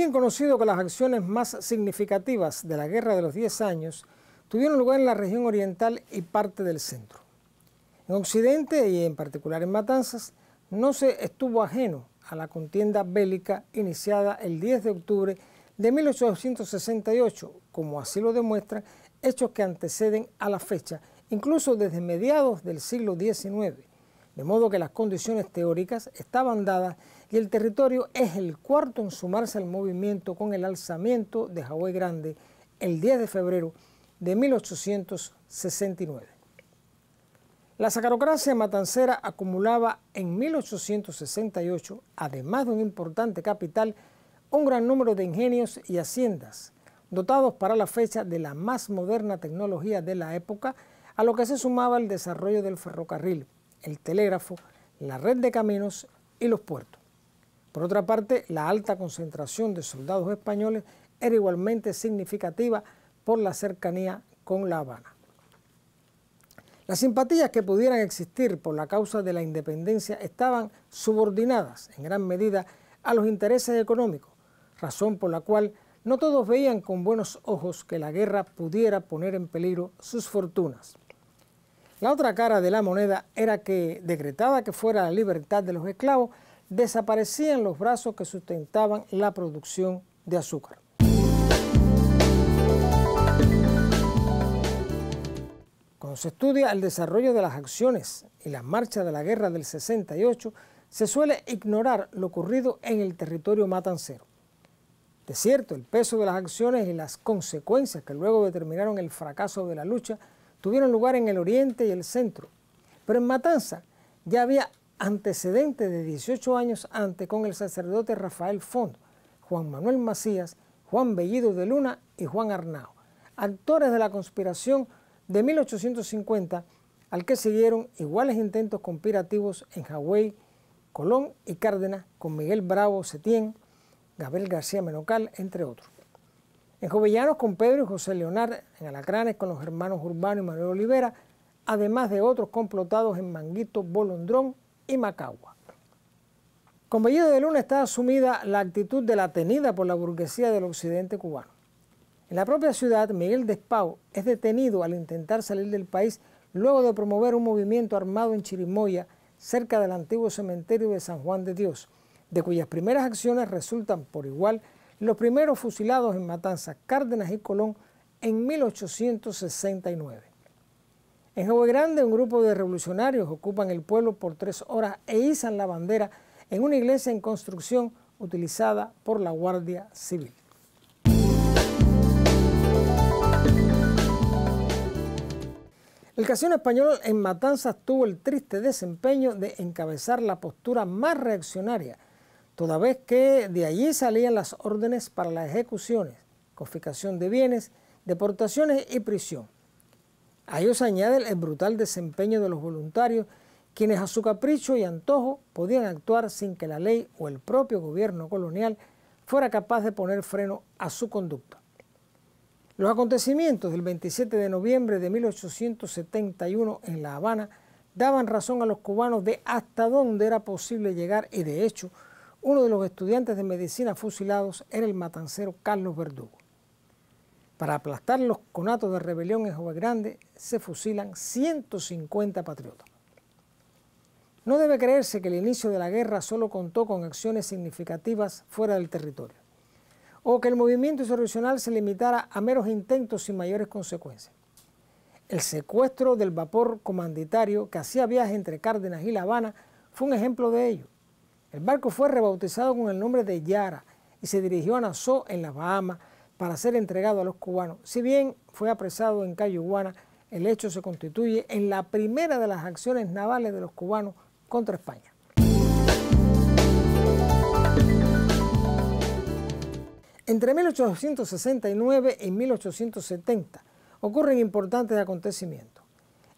bien conocido que las acciones más significativas de la Guerra de los 10 años tuvieron lugar en la región oriental y parte del centro. En Occidente, y en particular en Matanzas, no se estuvo ajeno a la contienda bélica iniciada el 10 de octubre de 1868, como así lo demuestran hechos que anteceden a la fecha, incluso desde mediados del siglo XIX, de modo que las condiciones teóricas estaban dadas y el territorio es el cuarto en sumarse al movimiento con el alzamiento de Hawái Grande el 10 de febrero de 1869. La sacarocracia matancera acumulaba en 1868, además de un importante capital, un gran número de ingenios y haciendas, dotados para la fecha de la más moderna tecnología de la época, a lo que se sumaba el desarrollo del ferrocarril, el telégrafo, la red de caminos y los puertos. Por otra parte, la alta concentración de soldados españoles era igualmente significativa por la cercanía con La Habana. Las simpatías que pudieran existir por la causa de la independencia estaban subordinadas en gran medida a los intereses económicos, razón por la cual no todos veían con buenos ojos que la guerra pudiera poner en peligro sus fortunas. La otra cara de la moneda era que, decretada que fuera la libertad de los esclavos, desaparecían los brazos que sustentaban la producción de azúcar. Cuando se estudia el desarrollo de las acciones y la marcha de la guerra del 68, se suele ignorar lo ocurrido en el territorio matancero. De cierto, el peso de las acciones y las consecuencias que luego determinaron el fracaso de la lucha tuvieron lugar en el oriente y el centro, pero en Matanza ya había antecedentes de 18 años antes con el sacerdote Rafael Font, Juan Manuel Macías, Juan Bellido de Luna y Juan Arnao, actores de la conspiración de 1850, al que siguieron iguales intentos conspirativos en Hawái, Colón y Cárdenas, con Miguel Bravo Setién, Gabriel García Menocal, entre otros. En Jovellanos con Pedro y José Leonard, en Alacranes con los hermanos Urbano y Manuel Olivera, además de otros complotados en Manguito, Bolondrón y Macagua. Con Bellido de Luna está asumida la actitud de la tenida por la burguesía del occidente cubano. En la propia ciudad, Miguel Despau es detenido al intentar salir del país luego de promover un movimiento armado en Chirimoya, cerca del antiguo cementerio de San Juan de Dios, de cuyas primeras acciones resultan por igual los primeros fusilados en Matanzas, Cárdenas y Colón en 1869. En Hawái Grande, un grupo de revolucionarios ocupan el pueblo por 3 horas e izan la bandera en una iglesia en construcción utilizada por la Guardia Civil. El casino español en Matanzas tuvo el triste desempeño de encabezar la postura más reaccionaria, toda vez que de allí salían las órdenes para las ejecuciones, confiscación de bienes, deportaciones y prisión. A ello se añade el brutal desempeño de los voluntarios, quienes a su capricho y antojo podían actuar sin que la ley o el propio gobierno colonial fuera capaz de poner freno a su conducta. Los acontecimientos del 27 de noviembre de 1871 en La Habana daban razón a los cubanos de hasta dónde era posible llegar y, de hecho, uno de los estudiantes de medicina fusilados era el matancero Carlos Verdugo. Para aplastar los conatos de rebelión en Hawái Grande se fusilan 150 patriotas. No debe creerse que el inicio de la guerra solo contó con acciones significativas fuera del territorio, o que el movimiento insurreccional se limitara a meros intentos sin mayores consecuencias. El secuestro del vapor comanditario que hacía viaje entre Cárdenas y La Habana fue un ejemplo de ello. El barco fue rebautizado con el nombre de Yara y se dirigió a Nassau, en las Bahamas, para ser entregado a los cubanos. Si bien fue apresado en Cayuguana, el hecho se constituye en la primera de las acciones navales de los cubanos contra España. Entre 1869 y 1870 ocurren importantes acontecimientos.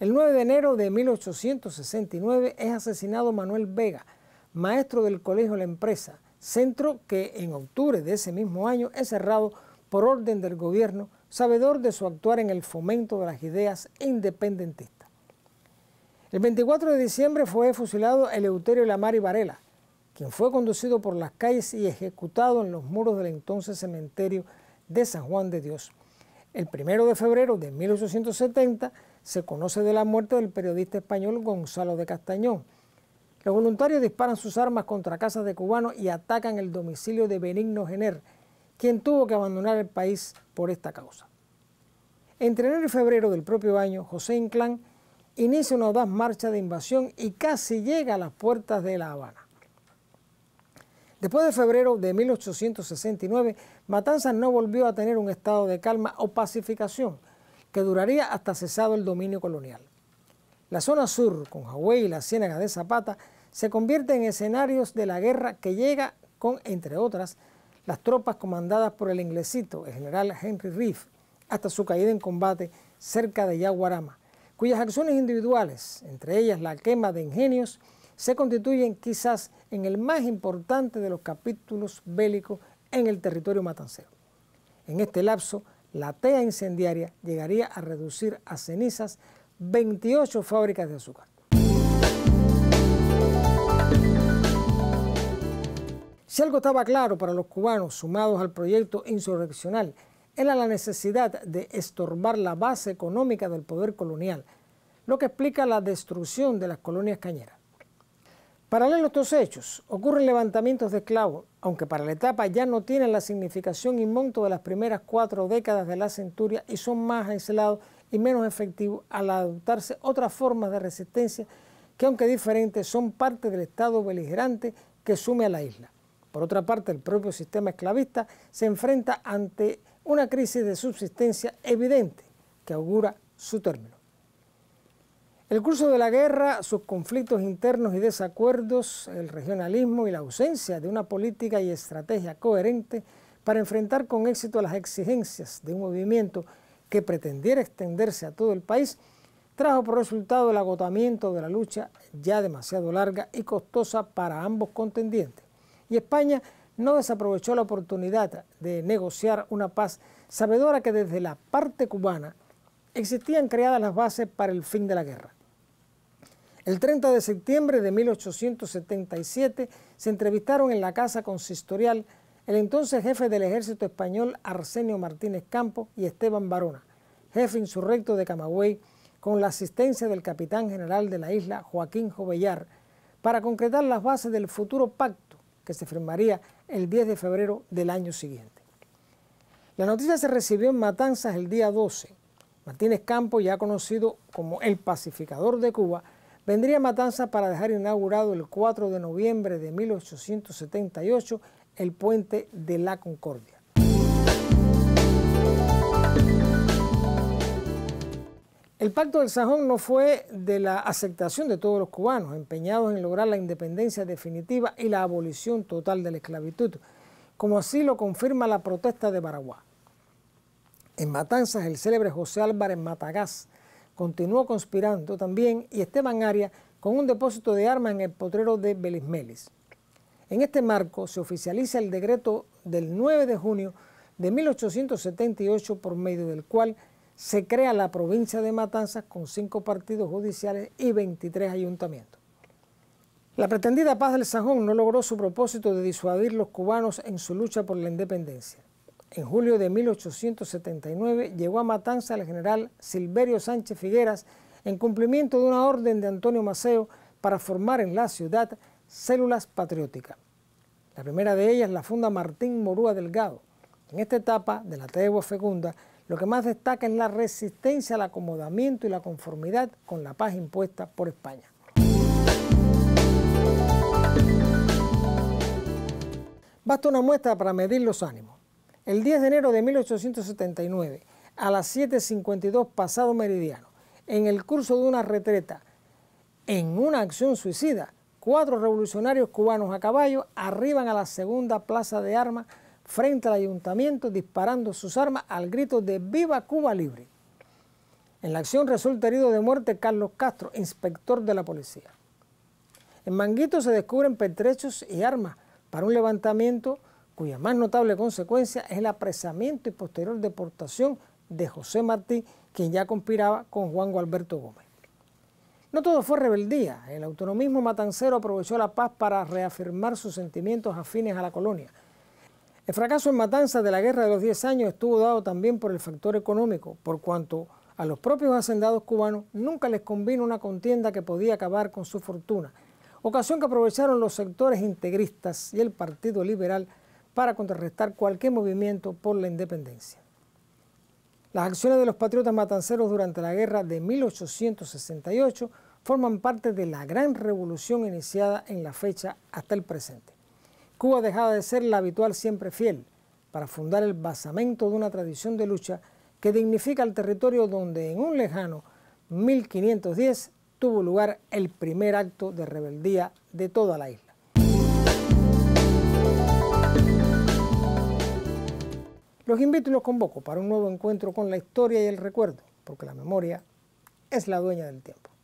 El 9 de enero de 1869 es asesinado Manuel Vega, maestro del Colegio La Empresa, centro que en octubre de ese mismo año es cerrado por orden del gobierno, sabedor de su actuar en el fomento de las ideas independentistas. El 24 de diciembre fue fusilado Eleuterio Lamar y Varela, quien fue conducido por las calles y ejecutado en los muros del entonces cementerio de San Juan de Dios. El 1 de febrero de 1870 se conoce de la muerte del periodista español Gonzalo de Castañón. Los voluntarios disparan sus armas contra casas de cubanos y atacan el domicilio de Benigno Jenner, quien tuvo que abandonar el país por esta causa. Entre enero y febrero del propio año, José Inclán inicia una audaz marcha de invasión y casi llega a las puertas de La Habana. Después de febrero de 1869, Matanzas no volvió a tener un estado de calma o pacificación que duraría hasta cesado el dominio colonial. La zona sur, con Hawái y la Ciénaga de Zapata, se convierte en escenarios de la guerra que llega con, entre otras, las tropas comandadas por el inglesito, el general Henry Reeve, hasta su caída en combate cerca de Yaguarama, cuyas acciones individuales, entre ellas la quema de ingenios, se constituyen quizás en el más importante de los capítulos bélicos en el territorio matancero. En este lapso, la tea incendiaria llegaría a reducir a cenizas 28 fábricas de azúcar. Si algo estaba claro para los cubanos sumados al proyecto insurreccional, era la necesidad de estorbar la base económica del poder colonial, lo que explica la destrucción de las colonias cañeras. Paralelo a estos hechos, ocurren levantamientos de esclavos, aunque para la etapa ya no tienen la significación y monto de las primeras 4 décadas de la centuria y son más aislados y menos efectivos al adoptarse otras formas de resistencia que, aunque diferentes, son parte del estado beligerante que sume a la isla. Por otra parte, el propio sistema esclavista se enfrenta ante una crisis de subsistencia evidente que augura su término. El curso de la guerra, sus conflictos internos y desacuerdos, el regionalismo y la ausencia de una política y estrategia coherente para enfrentar con éxito las exigencias de un movimiento que pretendiera extenderse a todo el país, trajo por resultado el agotamiento de la lucha ya demasiado larga y costosa para ambos contendientes. Y España no desaprovechó la oportunidad de negociar una paz, sabedora que desde la parte cubana existían creadas las bases para el fin de la guerra. El 30 de septiembre de 1877 se entrevistaron en la Casa Consistorial el entonces jefe del ejército español Arsenio Martínez Campos y Esteban Barona, jefe insurrecto de Camagüey, con la asistencia del capitán general de la isla Joaquín Jovellar, para concretar las bases del futuro pacto que se firmaría el 10 de febrero del año siguiente. La noticia se recibió en Matanzas el día 12. Martínez Campos, ya conocido como el pacificador de Cuba, vendría a Matanzas para dejar inaugurado el 4 de noviembre de 1878 el puente de la Concordia. El Pacto del Sajón no fue de la aceptación de todos los cubanos, empeñados en lograr la independencia definitiva y la abolición total de la esclavitud, como así lo confirma la protesta de Baraguá. En Matanzas, el célebre José Álvarez Matagás continuó conspirando también y Esteban Arias con un depósito de armas en el potrero de Belismelis. En este marco se oficializa el decreto del 9 de junio de 1878 por medio del cual se crea la provincia de Matanzas con 5 partidos judiciales y 23 ayuntamientos. La pretendida paz del Sajón no logró su propósito de disuadir a los cubanos en su lucha por la independencia. En julio de 1879 llegó a Matanzas el general Silverio Sánchez Figueras en cumplimiento de una orden de Antonio Maceo para formar en la ciudad células patrióticas. La primera de ellas la funda Martín Morúa Delgado. En esta etapa de la tregua fecunda, lo que más destaca es la resistencia al acomodamiento y la conformidad con la paz impuesta por España. Basta una muestra para medir los ánimos. El 10 de enero de 1879, a las 7:52 pasado meridiano, en el curso de una retreta, en una acción suicida, 4 revolucionarios cubanos a caballo arriban a la segunda plaza de armas frente al ayuntamiento disparando sus armas al grito de ¡Viva Cuba Libre! En la acción resulta herido de muerte Carlos Castro, inspector de la policía. En Manguito se descubren pertrechos y armas para un levantamiento cuya más notable consecuencia es el apresamiento y posterior deportación de José Martí, quien ya conspiraba con Juan Gualberto Gómez. No todo fue rebeldía. El autonomismo matancero aprovechó la paz para reafirmar sus sentimientos afines a la colonia. El fracaso en Matanzas de la Guerra de los 10 años estuvo dado también por el factor económico, por cuanto a los propios hacendados cubanos nunca les convino una contienda que podía acabar con su fortuna, ocasión que aprovecharon los sectores integristas y el Partido Liberal para contrarrestar cualquier movimiento por la independencia. Las acciones de los patriotas matanceros durante la guerra de 1868 forman parte de la gran revolución iniciada en la fecha hasta el presente. Cuba dejaba de ser la habitual siempre fiel para fundar el basamento de una tradición de lucha que dignifica el territorio donde en un lejano 1510 tuvo lugar el primer acto de rebeldía de toda la isla. Los invito y los convoco para un nuevo encuentro con la historia y el recuerdo, porque la memoria es la dueña del tiempo.